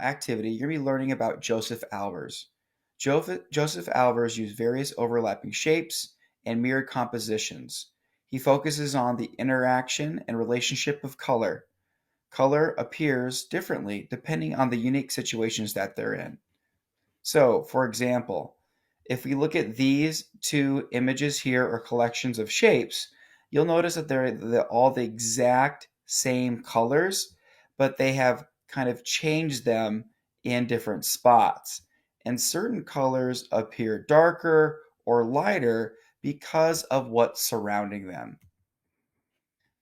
activity, you're going to be learning about Joseph Albers. Joseph Albers used various overlapping shapes and mirrored compositions. He focuses on the interaction and relationship of color. Color appears differently depending on the unique situations that they're in. So, for example, if we look at these two images here or collections of shapes, you'll notice that they're all the exact same colors, but they have kind of changed them in different spots. And certain colors appear darker or lighter because of what's surrounding them.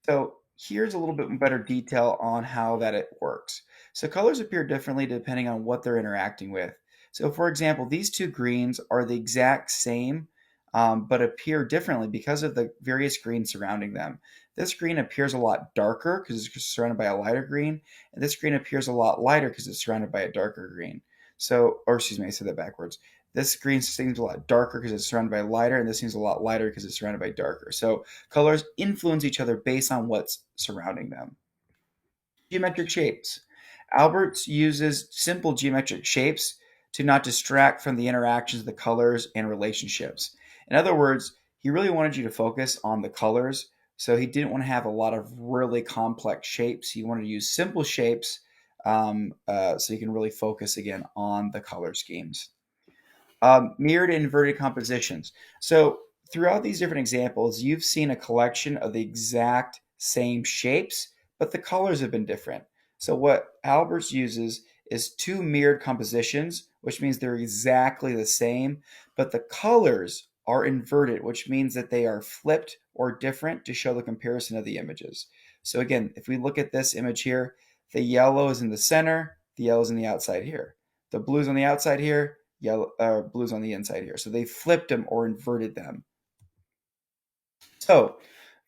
So here's a little bit better detail on how that it works. So colors appear differently depending on what they're interacting with. So for example, these two greens are the exact same, but appear differently because of the various greens surrounding them. This green appears a lot darker because it's surrounded by a lighter green, and this green appears a lot lighter because it's surrounded by a darker green. So, or excuse me, I said that backwards. This green seems a lot darker because it's surrounded by lighter, and this seems a lot lighter because it's surrounded by darker. So colors influence each other based on what's surrounding them. Geometric shapes. Albert uses simple geometric shapes to not distract from the interactions of the colors and relationships. In other words, he really wanted you to focus on the colors, so he didn't want to have a lot of really complex shapes. He wanted to use simple shapes so you can really focus again on the color schemes. Mirrored and inverted compositions. So throughout these different examples, you've seen a collection of the exact same shapes, but the colors have been different. So what Albers uses is two mirrored compositions, which means they're exactly the same, but the colors are inverted, which means that they are flipped or different to show the comparison of the images. So again, if we look at this image here, the yellow is in the center, the yellow is on the outside here. The blue is on the outside here, yellow blues on the inside here. So they flipped them or inverted them. So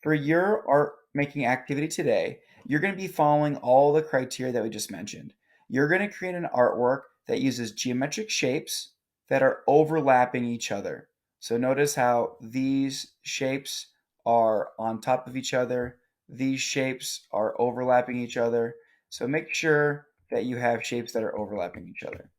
for your art making activity today, you're going to be following all the criteria that we just mentioned. You're going to create an artwork that uses geometric shapes that are overlapping each other. So notice how these shapes are on top of each other. These shapes are overlapping each other. So make sure that you have shapes that are overlapping each other.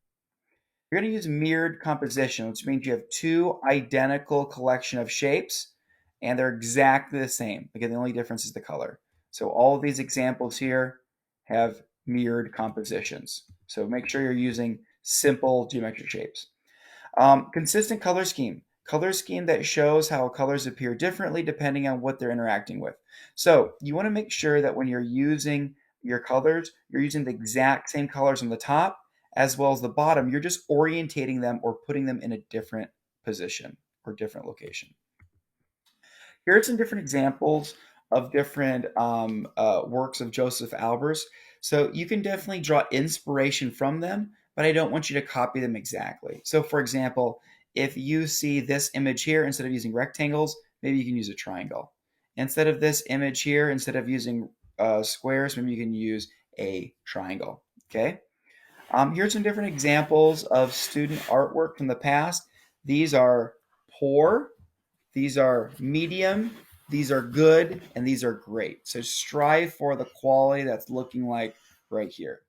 You're going to use mirrored composition, which means you have two identical collection of shapes and they're exactly the same. Again, the only difference is the color. So all of these examples here have mirrored compositions. So make sure you're using simple geometric shapes. Consistent color scheme. Color scheme that shows how colors appear differently depending on what they're interacting with. So you want to make sure that when you're using your colors, you're using the exact same colors on the top as well as the bottom. You're just orientating them or putting them in a different position or different location. Here are some different examples of different works of Joseph Albers. So you can definitely draw inspiration from them, but I don't want you to copy them exactly. So for example, if you see this image here, instead of using rectangles, maybe you can use a triangle. Instead of this image here, instead of using squares, maybe you can use a triangle, okay? Here's some different examples of student artwork from the past. These are poor, these are medium, these are good, and these are great. So strive for the quality that's looking like right here.